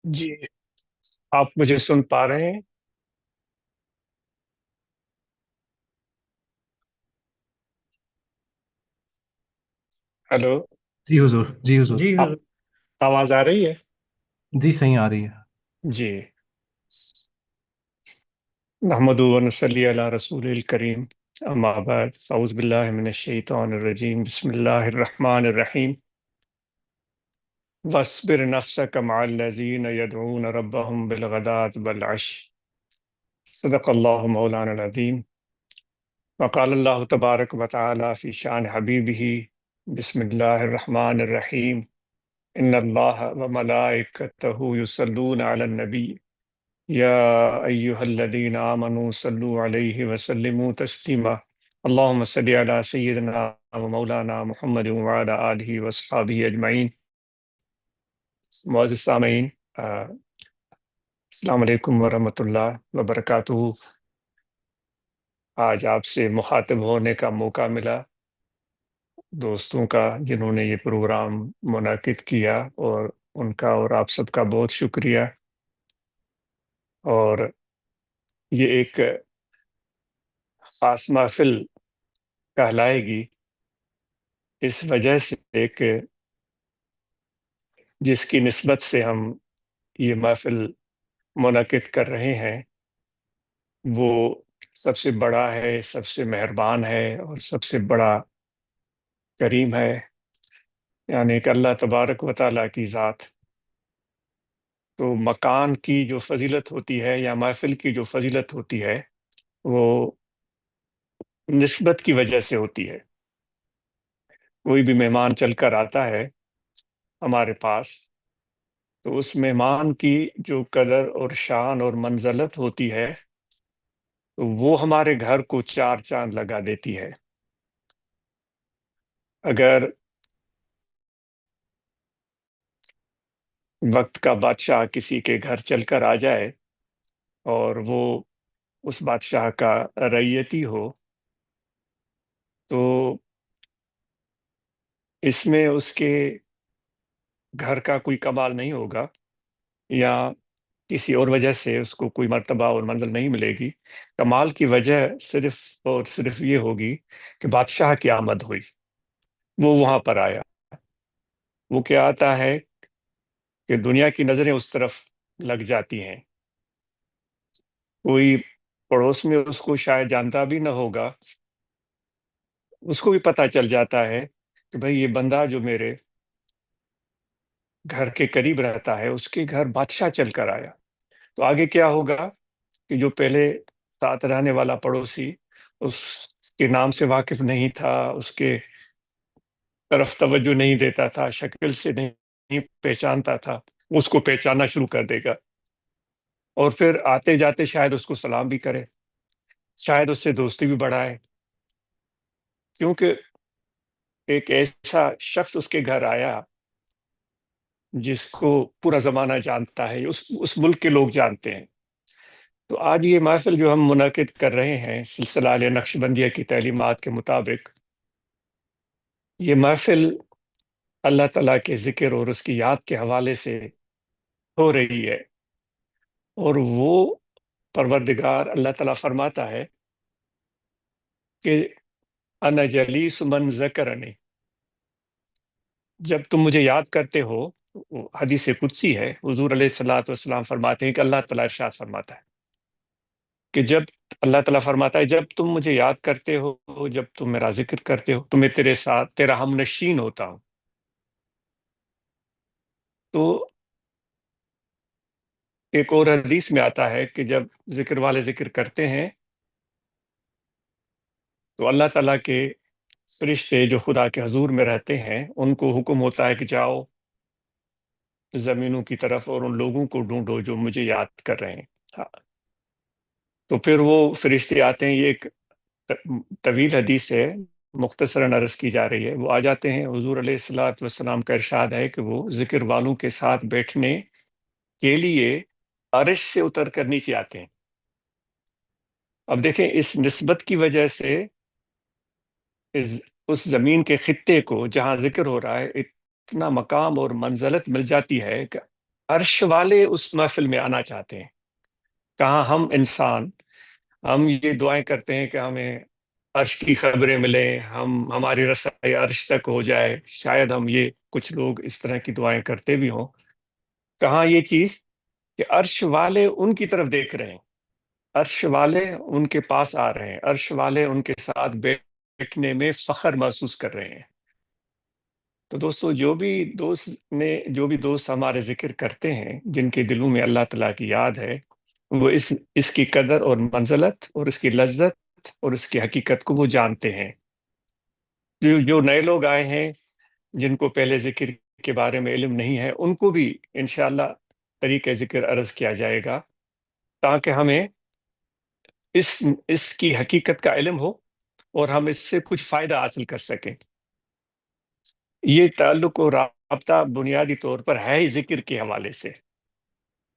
جی، آپ مجھے سن پا رہے ہیں؟ ہیلو؟ جی حضور، جی حضور۔ جی حضور، آواز آ رہی ہے؟ جی صحیح آ رہی ہے۔ جی، نحمدہ و نصلی علی رسول الکریم، اما بعد، اعوذ باللہ من الشیطان الرجیم، بسم اللہ الرحمن الرحیم۔ واصبر نفسک مع الذین یدعون ربهم بالغداة والعشی، صدق اللہ مولانا العظیم۔ وقال اللہ تبارک و تعالی فی شان حبیبہ، بسم اللہ الرحمن الرحیم، ان اللہ وملائکتہ یصلون علی النبی یا ایہا الذین آمنوا صلوا علیہ وسلموا تسلیما، اللہم صلی علی سیدنا و مولانا محمد وعلی آلہ وصحابہ اجمعین۔ معزز سامعین، السلام علیکم ورحمۃ اللہ وبرکاتہ۔ آج آپ سے مخاطب ہونے کا موقع ملا، دوستوں کا جنہوں نے یہ پروگرام منعقد کیا، اور ان کا اور آپ سب کا بہت شکریہ۔ اور یہ ایک خاص محفل کہلائے گی اس وجہ سے کہ جس کی نسبت سے ہم یہ محفل منعقد کر رہے ہیں وہ سب سے بڑا ہے، سب سے مہربان ہے، اور سب سے بڑا کریم ہے، یعنی کہ اللہ تبارک و تعالیٰ کی ذات۔ تو مکان کی جو فضیلت ہوتی ہے یا محفل کی جو فضیلت ہوتی ہے وہ نسبت کی وجہ سے ہوتی ہے۔ کوئی بھی مہمان چل کر آتا ہے ہمارے پاس، تو اس مہمان کی جو قدر اور شان اور منزلت ہوتی ہے تو وہ ہمارے گھر کو چار چاند لگا دیتی ہے۔ اگر وقت کا بادشاہ کسی کے گھر چل کر آ جائے اور وہ اس بادشاہ کا رعیتی ہو، تو اس میں اس کے گھر کا کوئی کمال نہیں ہوگا، یا کسی اور وجہ سے اس کو کوئی مرتبہ اور منزل نہیں ملے گی۔ کمال کی وجہ صرف اور صرف یہ ہوگی کہ بادشاہ کی آمد ہوئی، وہ وہاں پر آیا۔ وہ کیا آتا ہے کہ دنیا کی نظریں اس طرف لگ جاتی ہیں۔ کوئی پڑوس میں اس کو شاید جانتا بھی نہ ہوگا، اس کو بھی پتہ چل جاتا ہے کہ بھئی یہ بندہ جو میرے گھر کے قریب رہتا ہے اس کے گھر بادشاہ چل کر آیا۔ تو آگے کیا ہوگا کہ جو پہلے ساتھ رہنے والا پڑوسی اس کے نام سے واقف نہیں تھا، اس کے طرف توجہ نہیں دیتا تھا، شکل سے نہیں پہچانتا تھا، اس کو پہچاننا شروع کر دے گا، اور پھر آتے جاتے شاید اس کو سلام بھی کرے، شاید اس سے دوستی بھی بڑھائے، کیونکہ ایک ایسا شخص اس کے گھر آیا جس کو پورا زمانہ جانتا ہے، اس ملک کے لوگ جانتے ہیں۔ تو آج یہ محفل جو ہم منعقد کر رہے ہیں سلسلہ نقش بندیہ کی تعلیمات کے مطابق، یہ محفل اللہ تعالیٰ کے ذکر اور اس کی یاد کے حوالے سے ہو رہی ہے۔ اور وہ پروردگار اللہ تعالیٰ فرماتا ہے کہ انا جلیس من ذکرنی، جب تم مجھے یاد کرتے ہو، وہ حدیث قدسی ہے، حضور علیہ الصلوۃ والسلام فرماتے ہیں کہ اللہ تعالیٰ ارشاد فرماتا ہے کہ جب اللہ تعالیٰ فرماتا ہے جب تم مجھے یاد کرتے ہو، جب تم میرا ذکر کرتے ہو تو میں تیرے ساتھ تیرا ہم نشین ہوتا ہوں۔ تو ایک اور حدیث میں آتا ہے کہ جب ذکر والے ذکر کرتے ہیں تو اللہ تعالیٰ کے فرشتے جو خدا کے حضور میں رہتے ہیں ان کو حکم ہوتا ہے کہ جاؤ زمینوں کی طرف اور ان لوگوں کو ڈھونڈو جو مجھے یاد کر رہے ہیں۔ ہاں، تو پھر وہ فرشتے آتے ہیں۔ یہ ایک طویل حدیث ہے، مختصراً عرض کی جا رہی ہے۔ وہ آ جاتے ہیں، حضور علیہ الصلوۃ والسلام کا ارشاد ہے کہ وہ ذکر والوں کے ساتھ بیٹھنے کے لیے عرش سے اتر کر نیچے آتے ہیں۔ اب دیکھیں، اس نسبت کی وجہ سے اس زمین کے خطے کو جہاں ذکر ہو رہا ہے اتنا مقام اور منزلت مل جاتی ہے کہ عرش والے اس محفل میں آنا چاہتے ہیں. کہاں ہم انسان، ہم یہ دعائیں کرتے ہیں کہ ہمیں عرش کی خبریں ملیں، ہماری رسائی عرش تک ہو جائے. شاید ہم یہ کچھ لوگ اس طرح کی دعائیں کرتے بھی ہوں. کہاں یہ چیز کہ عرش والے ان کی طرف دیکھ رہے ہیں، عرش والے ان کے پاس آ رہے ہیں، عرش والے ان کے ساتھ بیٹھنے میں فخر محسوس کر رہے ہیں. تو دوستو، جو بھی دوست ہمارے ذکر کرتے ہیں، جن کے دلوں میں اللہ تعالیٰ کی یاد ہے، وہ اس کی قدر اور منزلت اور اس کی لذت اور اس کی حقیقت کو وہ جانتے ہیں. جو نئے لوگ آئے ہیں، جن کو پہلے ذکر کے بارے میں علم نہیں ہے، ان کو بھی انشاءاللہ طریقہ ذکر عرض کیا جائے گا، تاکہ ہمیں اس کی حقیقت کا علم ہو اور ہم اس سے کچھ فائدہ حاصل کر سکیں. یہ تعلق اور رابطہ بنیادی طور پر ہے ہی ذکر کے حوالے سے،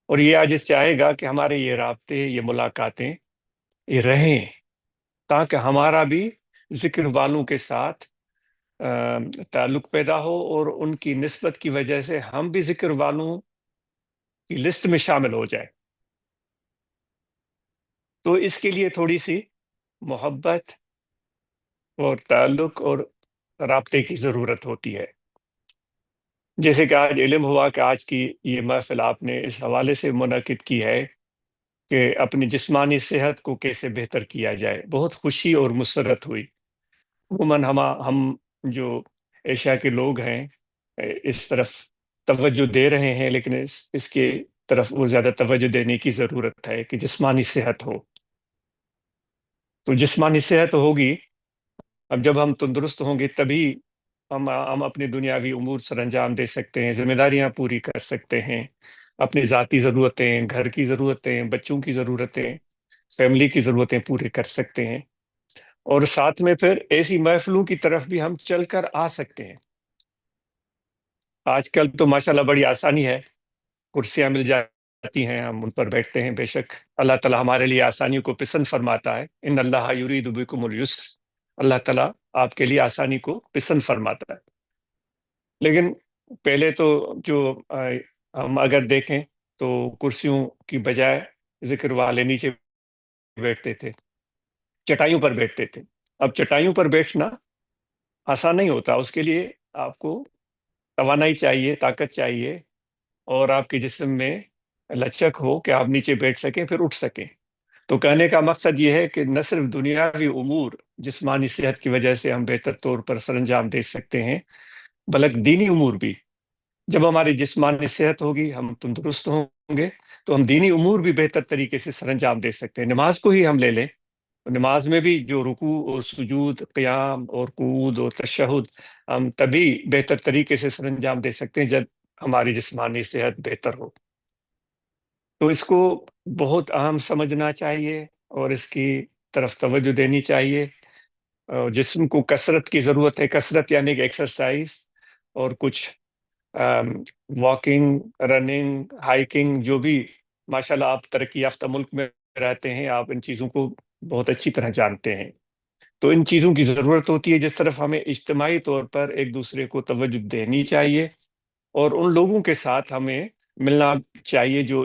اور یہ عاجز چاہے گا کہ ہمارے یہ رابطے، یہ ملاقاتیں یہ رہیں، تاکہ ہمارا بھی ذکر والوں کے ساتھ تعلق پیدا ہو، اور ان کی نسبت کی وجہ سے ہم بھی ذکر والوں کی لسٹ میں شامل ہو جائے. تو اس کے لیے تھوڑی سی محبت اور تعلق اور رابطے کی ضرورت ہوتی ہے. جیسے کہ آج علم ہوا کہ آج کی یہ محفل آپ نے اس حوالے سے منعقد کی ہے کہ اپنی جسمانی صحت کو کیسے بہتر کیا جائے. بہت خوشی اور مسرت ہوئی. عموماً ہم جو ایشیا کے لوگ ہیں اس طرف توجہ دے رہے ہیں، لیکن اس کے طرف وہ زیادہ توجہ دینے کی ضرورت ہے کہ جسمانی صحت ہو. تو جسمانی صحت ہوگی، اب جب ہم تندرست ہوں گے تبھی ہم اپنے دنیاوی امور سر انجام دے سکتے ہیں، ذمہ داریاں پوری کر سکتے ہیں، اپنی ذاتی ضرورتیں، گھر کی ضرورتیں، بچوں کی ضرورتیں، فیملی کی ضرورتیں پوری کر سکتے ہیں. اور ساتھ میں پھر ایسی محفلوں کی طرف بھی ہم چل کر آ سکتے ہیں. آج کل تو ماشاءاللہ بڑی آسانی ہے، کرسیاں مل جاتی ہیں، ہم ان پر بیٹھتے ہیں. بے شک اللہ تعالیٰ ہمارے لیے آسانیوں کو پسند فرماتا ہے. ان اللہ یرید بکم اليسر، اللہ تعالیٰ آپ کے لیے آسانی کو پسند فرماتا ہے. لیکن پہلے تو ہم اگر دیکھیں تو کرسیوں کی بجائے ذکر والے نیچے بیٹھتے تھے، چٹائیوں پر بیٹھتے تھے. اب چٹائیوں پر بیٹھنا آسان نہیں ہوتا، اس کے لیے آپ کو توانائی چاہیے، طاقت چاہیے، اور آپ کے جسم میں لچک ہو کہ آپ نیچے بیٹھ سکیں پھر اٹھ سکیں. تو کہنے کا مقصد یہ ہے کہ نہ صرف دنیاوی امور جسمانی صحت کی وجہ سے ہم بہتر طور پر سر انجام دے سکتے ہیں، بلکہ دینی امور بھی. جب ہماری جسمانی صحت ہوگی، ہم تندرست ہوں گے، تو ہم دینی امور بھی بہتر طریقے سے سر انجام دے سکتے ہیں. نماز کو ہی ہم لے لیں، نماز میں بھی جو رکوع اور سجود، قیام اور قعود اور تشہد، ہم تبھی بہتر طریقے سے سر انجام دے سکتے ہیں جب ہماری جسمانی صحت بہتر ہو. تو اس کو بہت اہم سمجھنا چاہیے اور اس کی طرف توجہ دینی چاہیے. جسم کو کثرت کی ضرورت ہے، کثرت یعنی کہ ایکسرسائز، اور کچھ واکنگ، رننگ، ہائکنگ، جو بھی ماشاءاللہ آپ ترقی یافتہ ملک میں رہتے ہیں، آپ ان چیزوں کو بہت اچھی طرح جانتے ہیں. تو ان چیزوں کی ضرورت ہوتی ہے جس طرف ہمیں اجتماعی طور پر ایک دوسرے کو توجہ دینی چاہیے، اور ان لوگوں کے ساتھ ہمیں ملنا چاہیے جو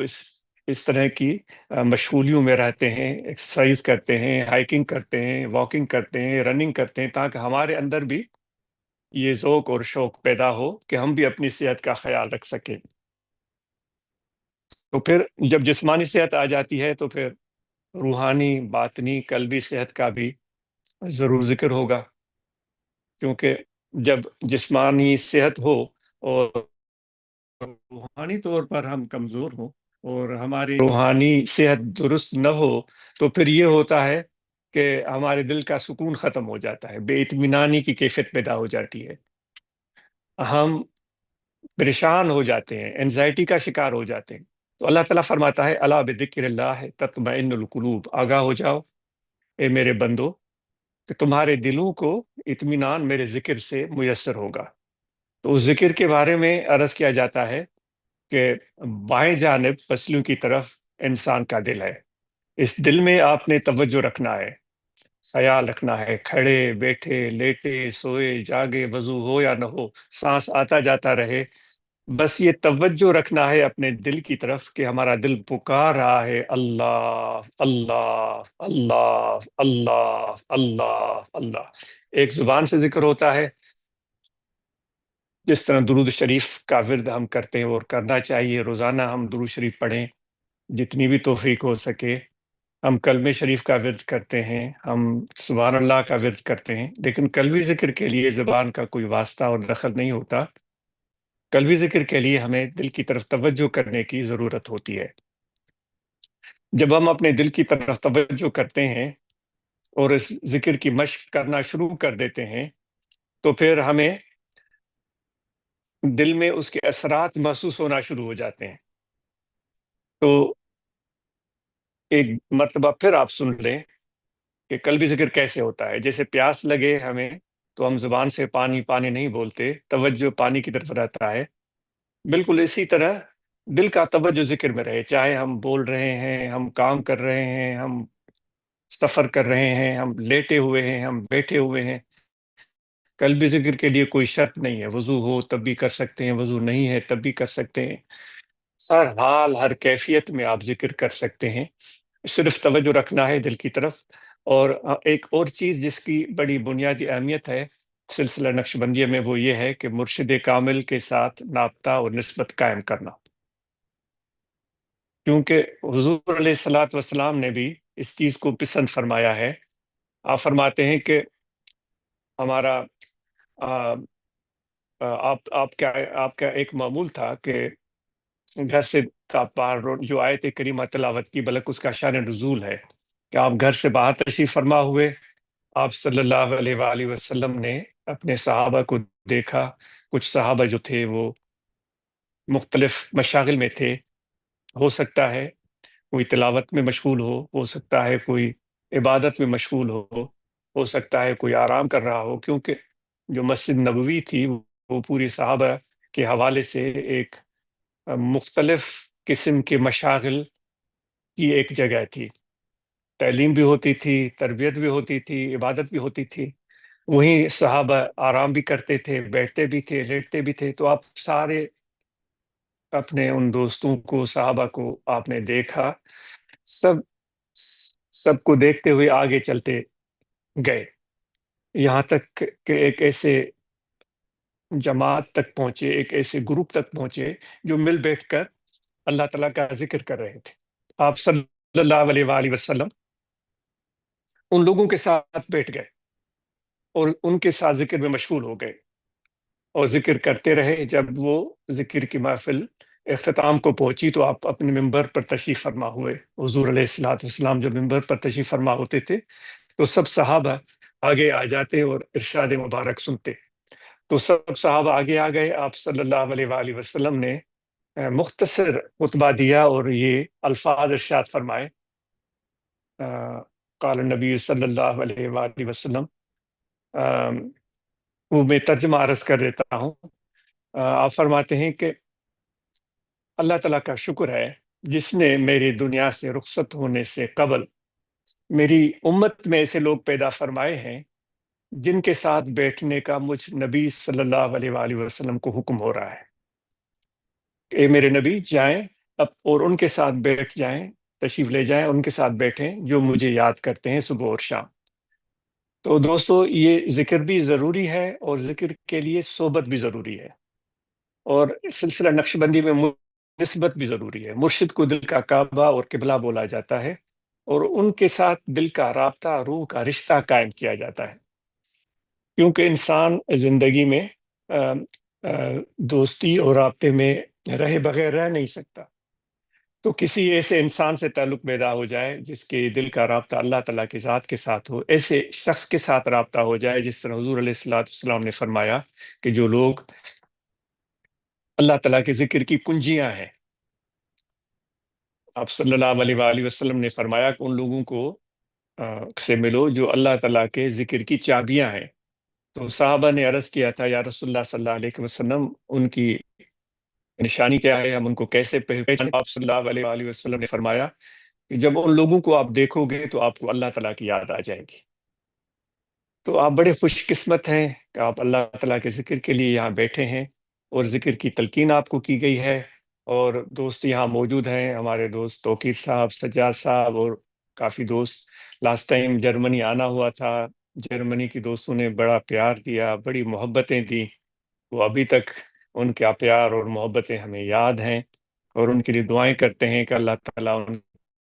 اس طرح کی مشغولیوں میں رہتے ہیں، ایکسرسائز کرتے ہیں، ہائکنگ کرتے ہیں، واکنگ کرتے ہیں، رننگ کرتے ہیں، تاکہ ہمارے اندر بھی یہ ذوق اور شوق پیدا ہو کہ ہم بھی اپنی صحت کا خیال رکھ سکیں. تو پھر جب جسمانی صحت آ جاتی ہے تو پھر روحانی، باطنی، قلبی صحت کا بھی ضرور ذکر ہوگا، کیونکہ جب جسمانی صحت ہو اور روحانی طور پر ہم کمزور ہوں اور ہماری روحانی صحت درست نہ ہو، تو پھر یہ ہوتا ہے کہ ہمارے دل کا سکون ختم ہو جاتا ہے، بے اطمینانی کی کیفیت پیدا ہو جاتی ہے، ہم پریشان ہو جاتے ہیں، انزائٹی کا شکار ہو جاتے ہیں. تو اللہ تعالیٰ فرماتا ہے الا بذکر اللہ تطمئن القلوب، آگاہ ہو جاؤ اے میرے بندو کہ تمہارے دلوں کو اطمینان میرے ذکر سے میسر ہوگا. تو اس ذکر کے بارے میں عرض کیا جاتا ہے کہ بائیں جانب پسلیوں کی طرف انسان کا دل ہے. اس دل میں آپ نے توجہ رکھنا ہے، خیال رکھنا ہے، کھڑے بیٹھے لیٹے سوئے جاگے، وضو ہو یا نہ ہو، سانس آتا جاتا رہے، بس یہ توجہ رکھنا ہے اپنے دل کی طرف کہ ہمارا دل پکار رہا ہے اللہ اللہ اللہ اللہ اللہ اللہ. ایک زبان سے ذکر ہوتا ہے، جس طرح درود شریف کا ورد ہم کرتے ہیں اور کرنا چاہیے. روزانہ ہم درود شریف پڑھیں جتنی بھی توفیق ہو سکے. ہم کلمہ شریف کا ورد کرتے ہیں، ہم سبحان اللہ کا ورد کرتے ہیں، لیکن قلبی ذکر کے لیے زبان کا کوئی واسطہ اور دخل نہیں ہوتا. قلبی ذکر کے لیے ہمیں دل کی طرف توجہ کرنے کی ضرورت ہوتی ہے. جب ہم اپنے دل کی طرف توجہ کرتے ہیں اور اس ذکر کی مشق کرنا شروع کر دیتے ہیں، تو پھر ہمیں دل میں اس کے اثرات محسوس ہونا شروع ہو جاتے ہیں. تو ایک مرتبہ پھر آپ سن لیں کہ قلبی ذکر کیسے ہوتا ہے. جیسے پیاس لگے ہمیں تو ہم زبان سے پانی پانی نہیں بولتے، توجہ پانی کی طرف رہتا ہے. بالکل اسی طرح دل کا توجہ ذکر میں رہے، چاہے ہم بول رہے ہیں، ہم کام کر رہے ہیں، ہم سفر کر رہے ہیں، ہم لیٹے ہوئے ہیں، ہم بیٹھے ہوئے ہیں. قلبی ذکر کے لیے کوئی شرط نہیں ہے. وضو ہو تب بھی کر سکتے ہیں، وضو نہیں ہے تب بھی کر سکتے ہیں. ہر حال ہر کیفیت میں آپ ذکر کر سکتے ہیں. صرف توجہ رکھنا ہے دل کی طرف. اور ایک اور چیز جس کی بڑی بنیادی اہمیت ہے سلسلہ نقش بندیہ میں، وہ یہ ہے کہ مرشد کامل کے ساتھ رابطہ اور نسبت قائم کرنا. کیونکہ حضور علیہ الصلوۃ والسلام نے بھی اس چیز کو پسند فرمایا ہے. آپ فرماتے ہیں کہ ہمارا آ، آپ کا ایک معمول تھا کہ گھر سے آپ باہر جو آیت کریمہ تلاوت کی، بلکہ اس کا شان نزول ہے کہ آپ گھر سے باہر تشریف فرما ہوئے. آپ صلی اللہ علیہ وآلہ وسلم نے اپنے صحابہ کو دیکھا. کچھ صحابہ جو تھے وہ مختلف مشاغل میں تھے. ہو سکتا ہے کوئی تلاوت میں مشغول ہو سکتا ہے کوئی عبادت میں مشغول ہو سکتا ہے کوئی آرام کر رہا ہو، کیونکہ جو مسجد نبوی تھی وہ پوری صحابہ کے حوالے سے ایک مختلف قسم کے مشاغل کی ایک جگہ تھی. تعلیم بھی ہوتی تھی، تربیت بھی ہوتی تھی، عبادت بھی ہوتی تھی. وہیں صحابہ آرام بھی کرتے تھے، بیٹھتے بھی تھے، لیٹتے بھی تھے. تو آپ سارے اپنے ان دوستوں کو، صحابہ کو آپ نے دیکھا. سب سب کو دیکھتے ہوئے آگے چلتے گئے، یہاں تک کہ ایک ایسے جماعت تک پہنچے، ایک ایسے گروپ تک پہنچے جو مل بیٹھ کر اللہ تعالیٰ کا ذکر کر رہے تھے. آپ صلی اللہ علیہ وآلہ وسلم ان لوگوں کے ساتھ بیٹھ گئے اور ان کے ساتھ ذکر میں مشغول ہو گئے اور ذکر کرتے رہے. جب وہ ذکر کی محفل اختتام کو پہنچی تو آپ اپنے ممبر پر تشریف فرما ہوئے. حضور علیہ الصلوۃ والسلام جب ممبر پر تشریف فرما ہوتے تھے تو سب صحابہ آگے آ جاتے اور ارشاد مبارک سنتے. تو سب صحابہ آگے آ گئے. آپ صلی اللہ علیہ وآلہ وسلم نے مختصر خطبہ دیا اور یہ الفاظ ارشاد فرمائے. قال النبی صلی اللہ علیہ وآلہ وسلم، وہ میں ترجمہ عرض کر دیتا ہوں. آپ فرماتے ہیں کہ اللہ تعالیٰ کا شکر ہے جس نے میری دنیا سے رخصت ہونے سے قبل میری امت میں ایسے لوگ پیدا فرمائے ہیں جن کے ساتھ بیٹھنے کا مجھ نبی صلی اللہ علیہ وآلہ وسلم کو حکم ہو رہا ہے کہ اے میرے نبی جائیں اب اور ان کے ساتھ بیٹھ جائیں، تشریف لے جائیں، ان کے ساتھ بیٹھیں جو مجھے یاد کرتے ہیں صبح اور شام. تو دوستو یہ ذکر بھی ضروری ہے اور ذکر کے لیے صحبت بھی ضروری ہے، اور سلسلہ نقش بندی میں نسبت بھی ضروری ہے. مرشد کو دل کا کعبہ اور قبلہ بولا جاتا ہے اور ان کے ساتھ دل کا رابطہ، روح کا رشتہ قائم کیا جاتا ہے. کیونکہ انسان زندگی میں دوستی اور رابطے میں رہے بغیر رہ نہیں سکتا. تو کسی ایسے انسان سے تعلق پیدا ہو جائے جس کے دل کا رابطہ اللہ تعالیٰ کے ذات کے ساتھ ہو، ایسے شخص کے ساتھ رابطہ ہو جائے جس طرح حضور علیہ الصلوۃ والسلام نے فرمایا کہ جو لوگ اللہ تعالیٰ کے ذکر کی کنجیاں ہیں. آپ صلی اللہ علیہ وآلہ وسلم نے فرمایا کہ ان لوگوں کو سے ملو جو اللہ تعالیٰ کے ذکر کی چابیاں ہیں. تو صحابہ نے عرض کیا تھا یا رسول اللہ صلی اللہ علیہ وسلم ان کی نشانی کیا ہے، ہم ان کو کیسے پہچانیں؟ آپ صلی اللہ علیہ وآلہ وسلم نے فرمایا کہ جب ان لوگوں کو آپ دیکھو گے تو آپ کو اللہ تعالیٰ کی یاد آ جائے گی. تو آپ بڑے خوش قسمت ہیں کہ آپ اللہ تعالیٰ کے ذکر کے لیے یہاں بیٹھے ہیں. اور ذکر کی تلقین آپ کو کی گئی ہے، اور دوست یہاں موجود ہیں، ہمارے دوست توقیر صاحب، سجاد صاحب، اور کافی دوست۔ لاسٹ ٹائم جرمنی آنا ہوا تھا، جرمنی کے دوستوں نے بڑا پیار دیا، بڑی محبتیں دی، وہ ابھی تک ان کا پیار اور محبتیں ہمیں یاد ہیں، اور ان کے لیے دعائیں کرتے ہیں کہ اللہ تعالیٰ ان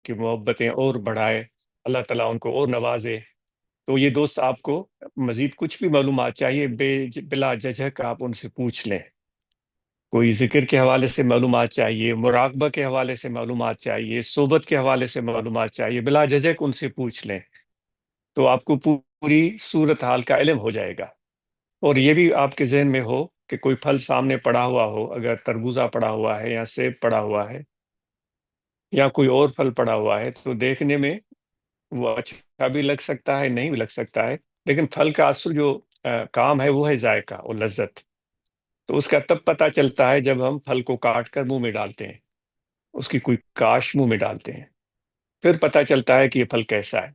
کی محبتیں اور بڑھائے، اللہ تعالیٰ ان کو اور نوازے۔ تو یہ دوست آپ کو مزید کچھ بھی معلومات چاہیے، بلا جھجھک آپ ان سے پوچھ لیں۔ کوئی ذکر کے حوالے سے معلومات چاہیے، مراقبہ کے حوالے سے معلومات چاہیے، صحبت کے حوالے سے معلومات چاہیے، بلا جھجھک ان سے پوچھ لیں، تو آپ کو پوری صورت حال کا علم ہو جائے گا۔ اور یہ بھی آپ کے ذہن میں ہو کہ کوئی پھل سامنے پڑا ہوا ہو، اگر تربوزہ پڑا ہوا ہے یا سیب پڑا ہوا ہے یا کوئی اور پھل پڑا ہوا ہے، تو دیکھنے میں وہ اچھا بھی لگ سکتا ہے، نہیں بھی لگ سکتا ہے، لیکن پھل کا اصل جو کام ہے وہ ہے ذائقہ اور لذت۔ تو اس کا تب پتہ چلتا ہے جب ہم پھل کو کاٹ کر منہ میں ڈالتے ہیں، اس کی کوئی کاش منہ میں ڈالتے ہیں، پھر پتہ چلتا ہے کہ یہ پھل کیسا ہے۔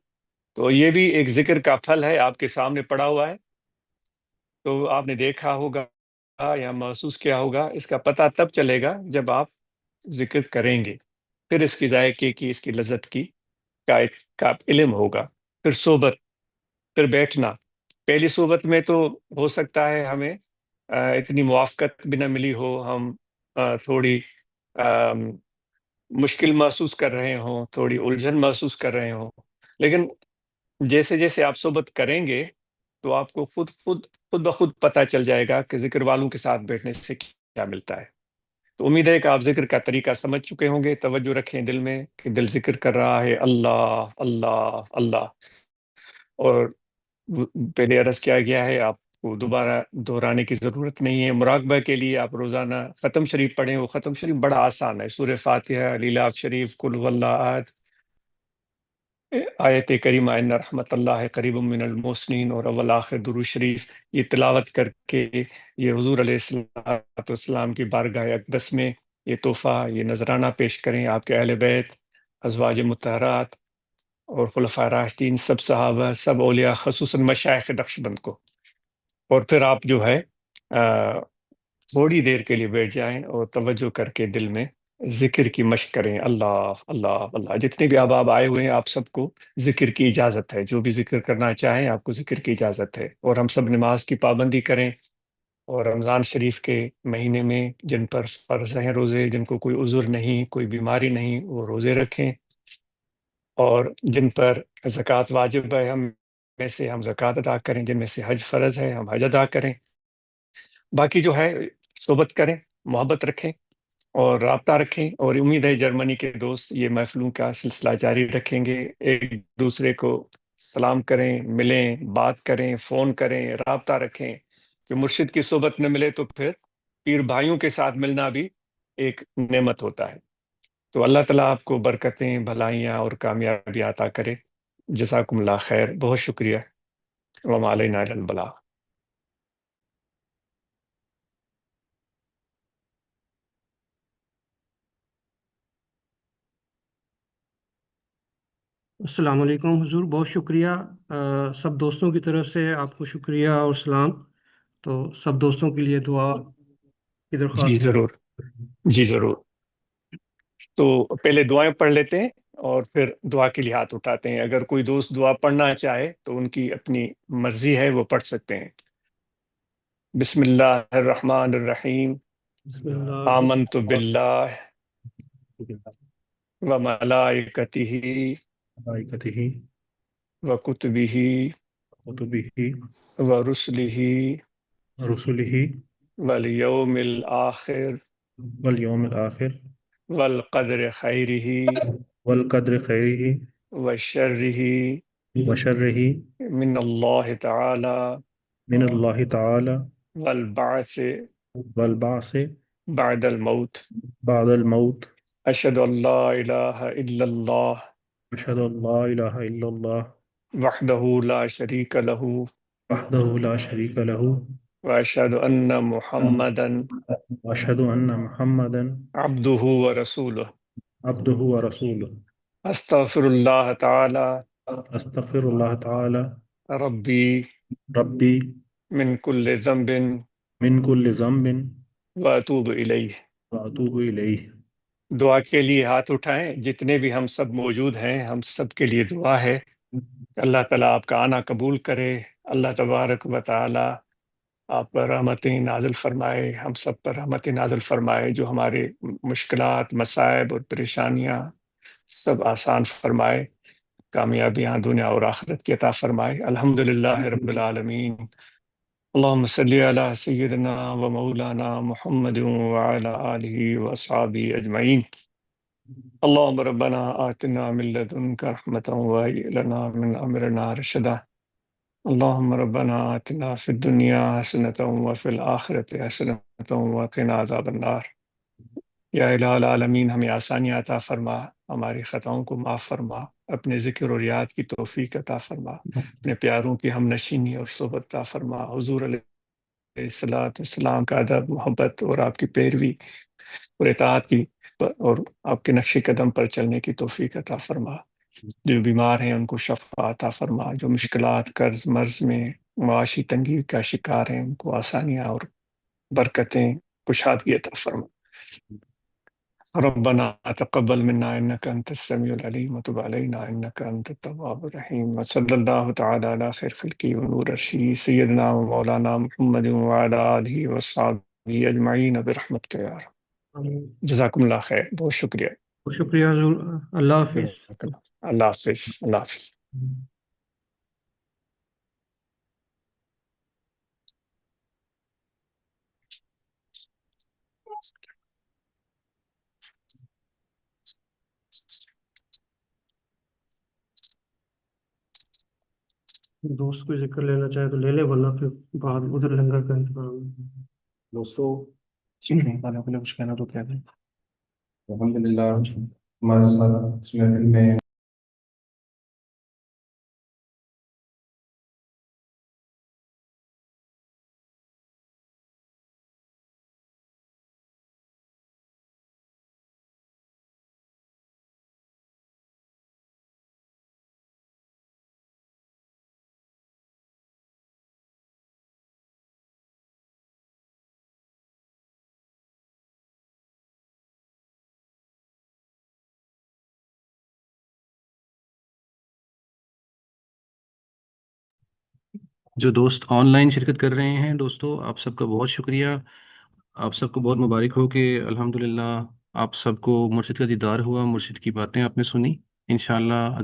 تو یہ بھی ایک ذکر کا پھل ہے، آپ کے سامنے پڑا ہوا ہے، تو آپ نے دیکھا ہوگا یا محسوس کیا ہوگا، اس کا پتہ تب چلے گا جب آپ ذکر کریں گے، پھر اس کی ذائقے کی، اس کی لذت کی کا علم ہوگا۔ پھر صحبت، پھر بیٹھنا۔ پہلی صحبت میں تو ہو سکتا ہے ہمیں اتنی موافقت بھی نہ ملی ہو، ہم تھوڑی مشکل محسوس کر رہے ہوں، تھوڑی الجھن محسوس کر رہے ہوں، لیکن جیسے جیسے آپ صحبت کریں گے تو آپ کو خود بخود پتہ چل جائے گا کہ ذکر والوں کے ساتھ بیٹھنے سے کیا ملتا ہے۔ تو امید ہے کہ آپ ذکر کا طریقہ سمجھ چکے ہوں گے۔ توجہ رکھیں دل میں کہ دل ذکر کر رہا ہے اللہ اللہ اللہ، اور پہلے عرض کیا گیا ہے، آپ کو دوبارہ دہرانے کی ضرورت نہیں ہے۔ مراقبہ کے لیے آپ روزانہ ختم شریف پڑھیں، وہ ختم شریف بڑا آسان ہے، سورہ فاتحہ، لیلاف شریف، قل هو اللہ احد، آیت کریمہ ان رحمت اللہ قریب من المحسنین، اور اول آخر درود شریف، یہ تلاوت کر کے یہ حضور علیہ السلام کی بارگاہ اقدس میں یہ تحفہ، یہ نذرانہ پیش کریں، آپ کے اہل بیت، ازواج مطہرات اور خلفاء راشدین، سب صحابہ، سب اولیاء، خصوصاً مشائخ نقش بند کو۔ اور پھر آپ جو ہے تھوڑی دیر کے لیے بیٹھ جائیں اور توجہ کر کے دل میں ذکر کی مشق کریں، اللہ اللہ اللہ۔ جتنے بھی احباب آئے ہوئے ہیں، آپ سب کو ذکر کی اجازت ہے، جو بھی ذکر کرنا چاہیں آپ کو ذکر کی اجازت ہے، اور ہم سب نماز کی پابندی کریں، اور رمضان شریف کے مہینے میں جن پر فرض ہیں روزے، جن کو کوئی عذر نہیں، کوئی بیماری نہیں، وہ روزے رکھیں، اور جن پر زکوٰۃ واجب ہے ہم میں سے ہم زکوٰۃ ادا کریں، جن میں سے حج فرض ہے ہم حج ادا کریں۔ باقی جو ہے صحبت کریں، محبت رکھیں اور رابطہ رکھیں، اور امید ہے جرمنی کے دوست یہ محفلوں کا سلسلہ جاری رکھیں گے، ایک دوسرے کو سلام کریں، ملیں، بات کریں، فون کریں، رابطہ رکھیں، کہ مرشد کی صحبت نہ ملے تو پھر پیر بھائیوں کے ساتھ ملنا بھی ایک نعمت ہوتا ہے۔ تو اللہ تعالیٰ آپ کو برکتیں، بھلائیاں اور کامیابی عطا کرے۔ جزاکم اللہ خیر، بہت شکریہ، وما علینا الا البلاغ۔ السلام علیکم حضور، بہت شکریہ۔ سب دوستوں کی طرف سے آپ کو شکریہ اور سلام۔ تو سب دوستوں کے لیے دعا کی جی درخواست۔ ضرور، جی ضرور۔ تو پہلے دعائیں پڑھ لیتے ہیں اور پھر دعا کے لیے ہاتھ اٹھاتے ہیں۔ اگر کوئی دوست دعا پڑھنا چاہے تو ان کی اپنی مرضی ہے، وہ پڑھ سکتے ہیں۔ بسم اللہ الرحمن الرحیم، بسم اللہ آمنت باللہ و ملائکتہ ملائکتہ و کتبہ کتبہ و رسلہ رسلہ والیوم الآخر والیوم الآخر والقدر خیرہ والقدر خیرہ و شرہ وشرہ من اللہ تعالی من اللہ تعالی والبعث والبعث بعد الموت۔ بعد الموت۔ اشہد ان لا الہ الا اللہ اشہد ان لا الہ الا اللہ وحدہ لا شریک لہ وحدہ لا شریک لہ واشہد ان محمدا واشہد ان محمدا عبدہ ورسولہ۔ عبدہ ورسولہ۔ استغفر اللہ تعالی استغفر اللہ تعالی ربی ربی من کل ذنب من کل ذنب واتوب الیہ۔ وأتوب إليه۔ دعا کے لیے ہاتھ اٹھائیں، جتنے بھی ہم سب موجود ہیں ہم سب کے لیے دعا ہے کہ اللہ تعالیٰ آپ کا آنا قبول کرے، اللہ تبارک و تعالیٰ آپ پر رحمتیں نازل فرمائے، ہم سب پر رحمتیں نازل فرمائے، جو ہمارے مشکلات، مصائب اور پریشانیاں سب آسان فرمائے، کامیابیاں دنیا اور آخرت کی عطا فرمائے۔ الحمد للہ رب العالمین۔ اللهم صل على سيدنا ومولانا محمد وعلى آله وأصحابه أجمعين۔ اللهم ربنا آتنا من لدنك رحمة وهيئ لنا من أمرنا رشدا۔ اللهم ربنا آتنا في الدنيا حسنة وفي الآخرة حسنة وقنا عذاب النار۔ یا الہ العالمین ہمیں آسانیاں عطا فرما، ہماری خطاؤں کو معاف فرما، اپنے ذکر اور یاد کی توفیق عطا فرما، اپنے پیاروں کی ہم نشینی اور صحبت عطا فرما، حضور علیہ الصلاۃ والسلام کا ادب، محبت اور آپ کی پیروی اور اطاعت کی اور آپ کے نقش قدم پر چلنے کی توفیق عطا فرما۔ جو بیمار ہیں ان کو شفا عطا فرما، جو مشکلات، قرض مرض میں، معاشی تنگی کا شکار ہیں ان کو آسانیاں اور برکتیں، کشادگی عطا فرما۔ ربنا تقبل منا انك انت السميع العليم وتب علينا انك انت التواب الرحيم، وصلى الله تعالى على خير خلقه ونور عرشه سيدنا ومولانا محمد وعلى اله وصحبه اجمعين برحمتك يا رب۔ آمین۔ جزاکم اللہ خیر، بہت شکریہ۔ بہت شکریہ حضور، اللہ حافظ۔ اللہ حافظ، اللہ حافظ۔ دوست کوئی ذکر لینا چاہے تو لے لے، ورنہ پھر بعد ادھر لنگر کا انتظام ہے۔ دوستوں سیکھنے والوں کے لیے کچھ کہنا تو کیا دیں؟ الحمدللہ ہمارے ساتھ اس میں جو دوست آن لائن شرکت کر رہے ہیں، دوستوں آپ سب کا بہت شکریہ، آپ سب کو بہت مبارک ہو کہ الحمدللہ آپ سب کو مرشد کا دیدار ہوا، مرشد کی باتیں آپ نے سنی۔ انشاءاللہ